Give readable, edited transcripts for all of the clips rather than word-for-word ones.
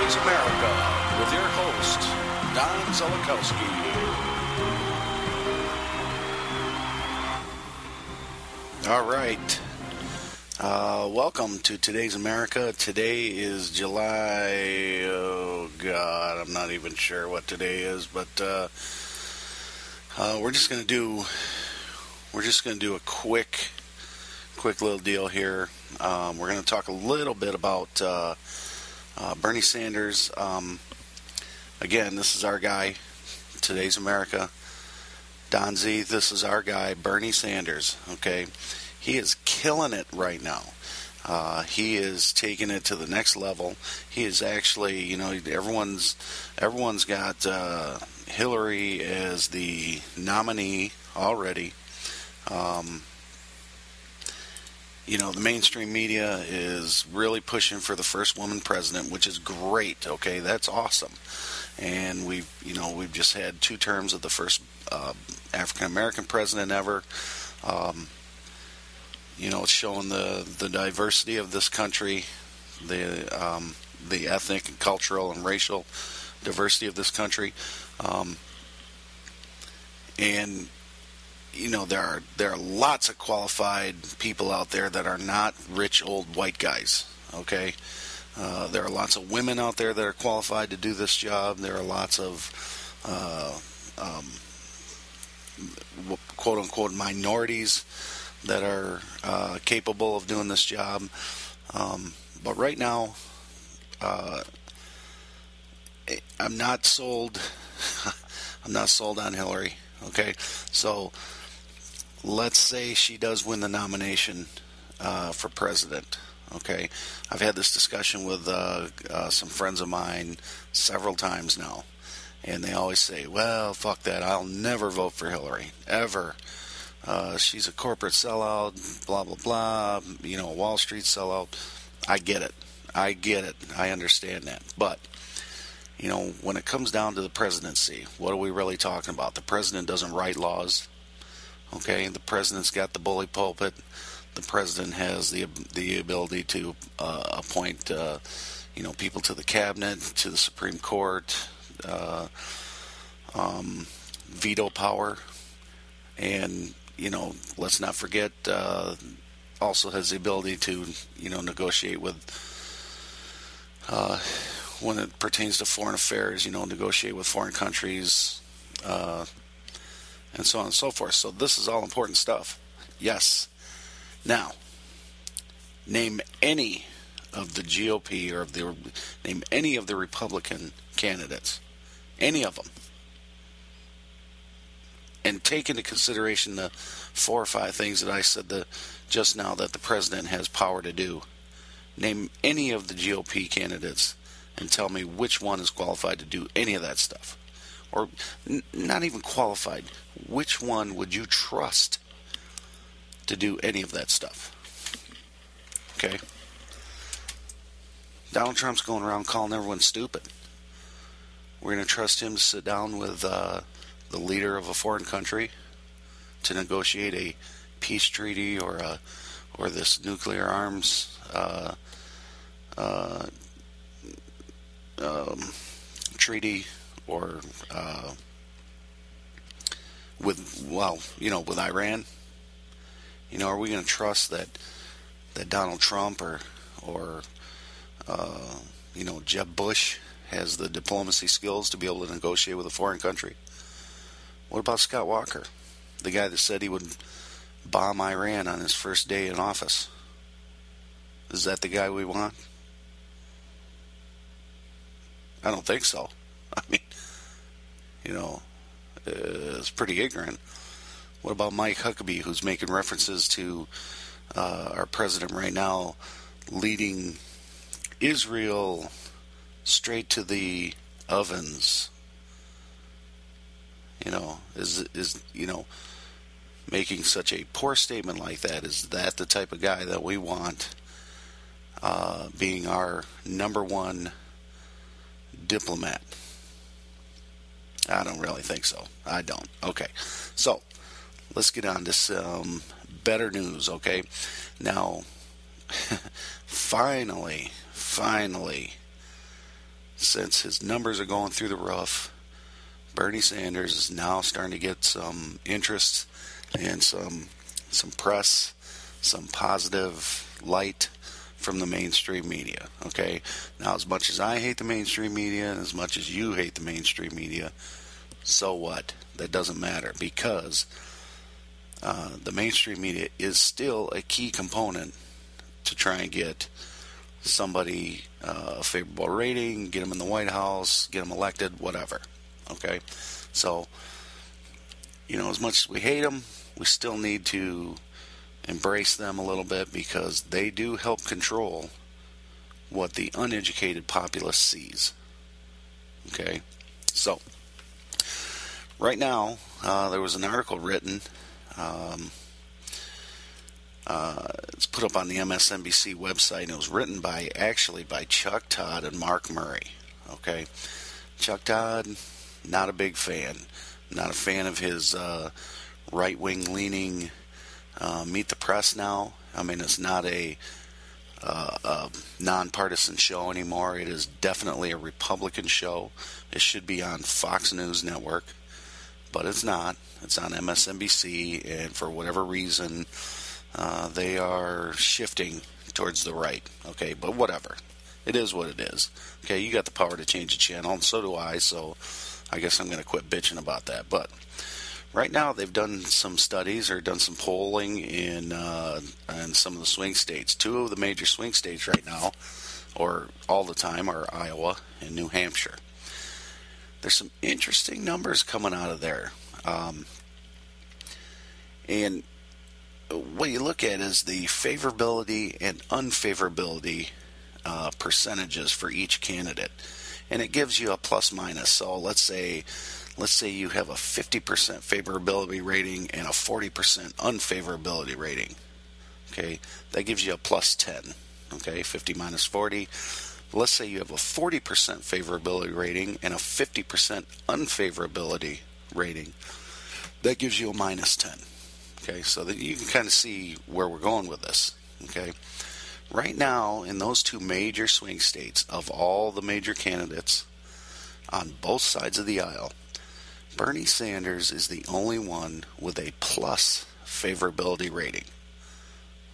Today's America with your host, Don Zelikowski. All right. Welcome to Today's America. Today is July, oh God, I'm not even sure what today is, but we're just going to do a quick little deal here. We're going to talk a little bit about Bernie Sanders. Again, this is our guy, Today's America. Don Z, this is our guy, Bernie Sanders. Okay, he is killing it right now. He is taking it to the next level. He is actually, everyone's got Hillary as the nominee already. The mainstream media is really pushing for the first woman president, which is great. Okay, that's awesome. And we've just had 2 terms of the first African American president ever. It's showing the diversity of this country, the ethnic and cultural and racial diversity of this country. There are lots of qualified people out there that are not rich old white guys. Okay, there are lots of women out there that are qualified to do this job. There are lots of quote unquote minorities that are capable of doing this job. But right now, I'm not sold. I'm not sold on Hillary. Okay, so let's say she does win the nomination for president. Okay, I've had this discussion with some friends of mine several times now, and they always say, well, fuck that, I'll never vote for Hillary, ever. She's a corporate sellout, blah, blah, blah, Wall Street sellout. I get it. I understand that. But, when it comes down to the presidency, what are we really talking about? The president doesn't write laws. Okay, the president's got the bully pulpit. The president has the ability to appoint, people to the cabinet, to the Supreme Court, veto power, and let's not forget, also has the ability to negotiate with, when it pertains to foreign affairs, negotiate with foreign countries, and so on and so forth. So this is all important stuff. Yes. Now, name any of the GOP or name any of the Republican candidates, any of them, and take into consideration the 4 or 5 things that I said just now that the president has power to do. Name any of the GOP candidates and tell me which one is qualified to do any of that stuff. Or not even qualified. Which one would you trust to do any of that stuff? Okay? Donald Trump's going around calling everyone stupid. We're going to trust him to sit down with the leader of a foreign country to negotiate a peace treaty or this nuclear arms treaty, or with Iran. Are we going to trust that Donald Trump or Jeb Bush has the diplomacy skills to be able to negotiate with a foreign country? What about Scott Walker, the guy that said he would bomb Iran on his first day in office? Is that the guy we want? I don't think so. I mean, it's pretty ignorant. What about Mike Huckabee, who's making references to our president right now leading Israel straight to the ovens? Is making such a poor statement like that, is that the type of guy that we want being our number one diplomat? I don't really think so. I don't. Okay. So, let's get on to some better news, okay? Now, finally, since his numbers are going through the roof, Bernie Sanders is now starting to get some interest and some press, some positive light from the mainstream media. Okay, now as much as I hate the mainstream media and as much as you hate the mainstream media, so what? That doesn't matter, because the mainstream media is still a key component to try and get somebody a favorable rating, get them in the White House, get them elected, whatever. Okay, so as much as we hate them, we still need to embrace them a little bit, because they do help control what the uneducated populace sees. Okay, so right now there was an article written. It's put up on the MSNBC website, and it was written by Chuck Todd and Mark Murray. Okay, Chuck Todd, not a big fan. Not a fan of his right-wing leaning Meet the Press now. I mean, it's not a nonpartisan show anymore. It is definitely a Republican show. It should be on Fox News Network, but it's not. It's on MSNBC, and for whatever reason, they are shifting towards the right. Okay, but whatever. It is what it is. Okay, you got the power to change the channel, and so do I, so I guess I'm going to quit bitching about that. But right now, they've done some studies or done some polling in some of the swing states. Two of the major swing states right now, or all the time, are Iowa and New Hampshire. There's some interesting numbers coming out of there. And what you look at is the favorability and unfavorability percentages for each candidate. And it gives you a plus minus. So let's say you have a 50% favorability rating and a 40% unfavorability rating. Okay, that gives you a plus 10. Okay, 50 minus 40. Let's say you have a 40% favorability rating and a 50% unfavorability rating. That gives you a minus 10. Okay, so that you can kind of see where we're going with this. Okay, right now in those two major swing states, of all the major candidates on both sides of the aisle, Bernie Sanders is the only one with a plus favorability rating.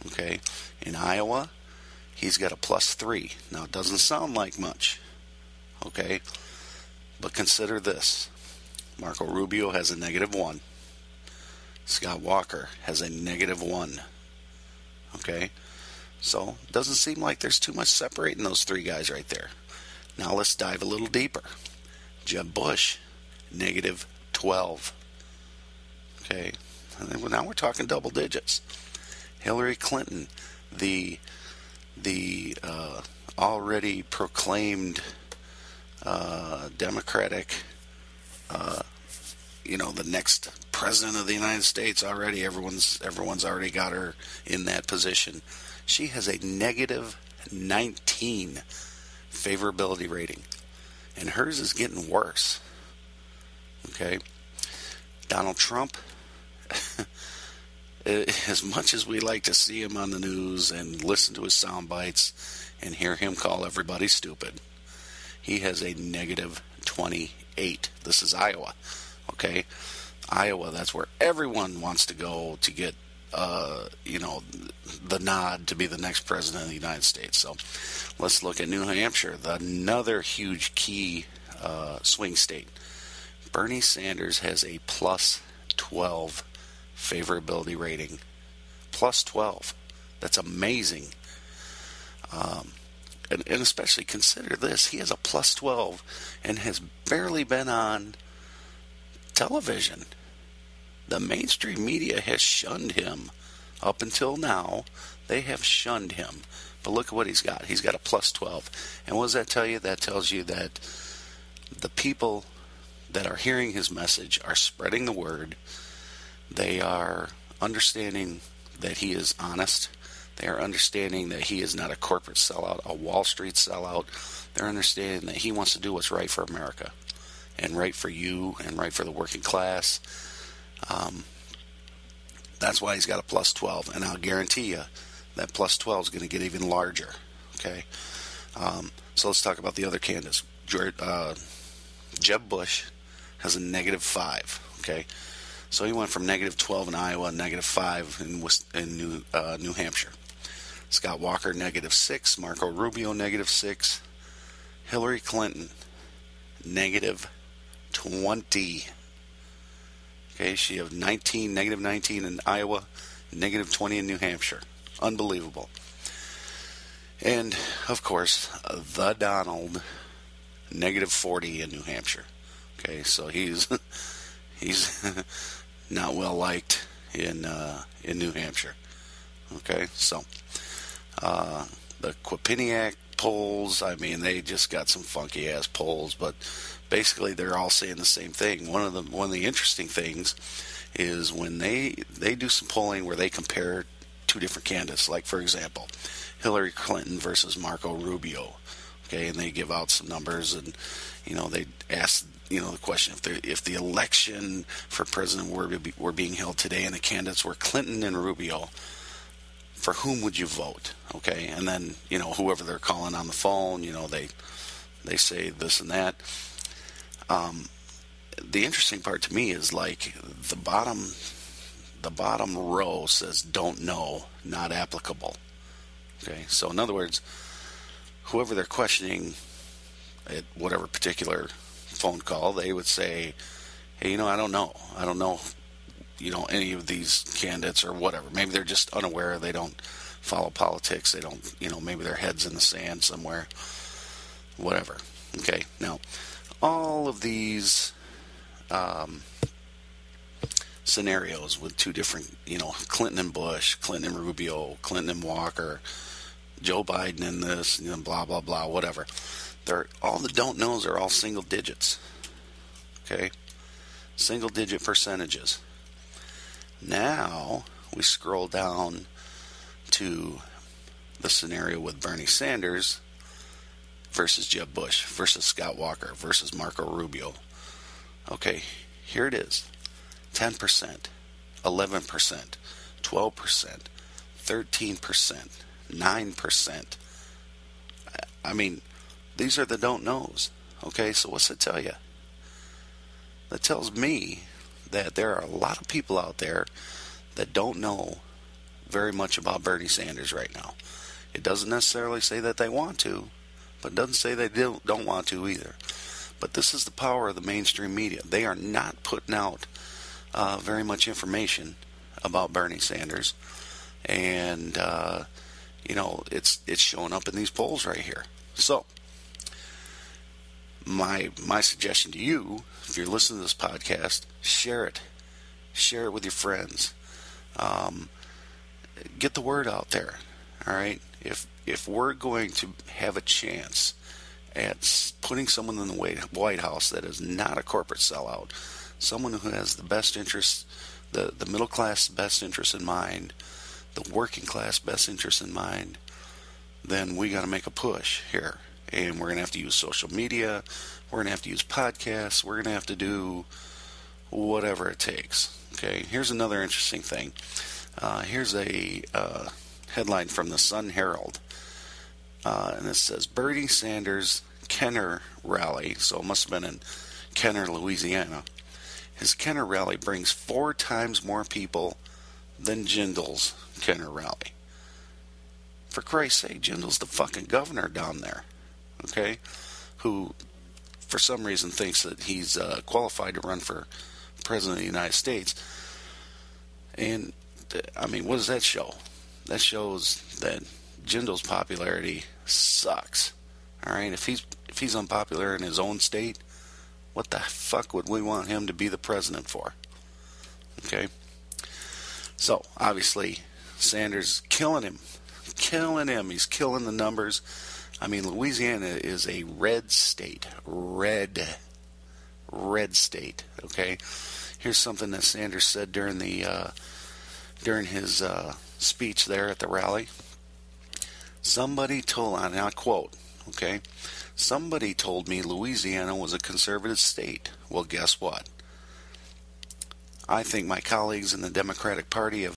Okay, in Iowa, he's got a plus 3. Now, it doesn't sound like much. Okay, but consider this. Marco Rubio has a negative 1. Scott Walker has a negative 1. Okay, so it doesn't seem like there's too much separating those three guys right there. Now let's dive a little deeper. Jeb Bush, negative 12. Okay, and now we're talking double digits. Hillary Clinton, the already proclaimed Democratic, the next president of the United States already. Everyone's already got her in that position. She has a negative 19 favorability rating, and hers is getting worse. Okay, Donald Trump, as much as we like to see him on the news and listen to his sound bites and hear him call everybody stupid, he has a negative 28. This is Iowa. Okay, Iowa, that's where everyone wants to go to get the nod to be the next president of the United States. So let's look at New Hampshire, another huge key swing state. Bernie Sanders has a plus 12 favorability rating. Plus 12. That's amazing. And especially consider this. He has a plus 12 and has barely been on television. The mainstream media has shunned him. Up until now, they have shunned him. But look at what he's got. He's got a plus 12. And what does that tell you? That tells you that the people that are hearing his message are spreading the word. They are understanding that he is honest. They are understanding that he is not a corporate sellout, a Wall Street sellout. They're understanding that he wants to do what's right for America and right for you and right for the working class. That's why he's got a plus 12. And I'll guarantee you that plus 12 is going to get even larger. Okay? So let's talk about the other candidates. Jeb Bush has a -5. Okay, so he went from -12 in Iowa, -5 in New Hampshire. Scott Walker -6, Marco Rubio -6, Hillary Clinton -20. Okay, she has -19 in Iowa, -20 in New Hampshire. Unbelievable. And of course, the Donald -40 in New Hampshire. Okay, so he's not well liked in New Hampshire. Okay, so the Quinnipiac polls, I mean, they just got some funky ass polls, but basically they're all saying the same thing. One of the interesting things is when they do some polling where they compare two different candidates, like for example, Hillary Clinton versus Marco Rubio. Okay, and they give out some numbers, and they ask the question, if the election for president were being held today and the candidates were Clinton and Rubio, for whom would you vote? Okay, and then whoever they're calling on the phone, they say this and that. The interesting part to me is like the bottom row says don't know, not applicable. Okay, so in other words, whoever they're questioning at whatever particular phone call, they would say, hey, I don't know, any of these candidates or whatever. Maybe they're just unaware, they don't follow politics, they don't, maybe their head's in the sand somewhere, whatever. Okay, now all of these scenarios with two different, Clinton and Bush, Clinton and Rubio, Clinton and Walker, Joe Biden and this, blah, blah, blah, whatever. All the don't knows are all single digits. Okay? Single digit percentages. Now, we scroll down to the scenario with Bernie Sanders versus Jeb Bush versus Scott Walker versus Marco Rubio. Okay, here it is. 10%, 11%, 12%, 13%, 9%. I mean, these are the don't knows. Okay, so what's that tell you? That tells me that there are a lot of people out there that don't know very much about Bernie Sanders right now. It doesn't necessarily say that they want to, but it doesn't say they don't want to either. But this is the power of the mainstream media. They are not putting out very much information about Bernie Sanders, and it's showing up in these polls right here. So my suggestion to you, if you're listening to this podcast, share it with your friends. Get the word out there. All right, if we're going to have a chance at putting someone in the White House that is not a corporate sellout, someone who has the best interests, the middle class best interest in mind, the working class best interest in mind, then we got to make a push here. And we're going to have to use social media, we're going to have to use podcasts, we're going to have to do whatever it takes. Okay, here's another interesting thing. Here's a headline from the Sun Herald, and it says Bernie Sanders Kenner rally. So it must have been in Kenner, Louisiana. His Kenner rally brings 4 times more people than Jindal's Kenner rally. For Christ's sake, Jindal's the fucking governor down there, okay? Who, for some reason, thinks that he's qualified to run for president of the United States. And, I mean, what does that show? That shows that Jindal's popularity sucks. All right, if he's unpopular in his own state, what the fuck would we want him to be the president for? Okay, so obviously Sanders killing him. He's killing the numbers. I mean, Louisiana is a red state, red state. Okay, here's something that Sanders said during his speech there at the rally. Somebody told, and I quote, okay, somebody told me Louisiana was a conservative state. Well, guess what? I think my colleagues in the Democratic Party have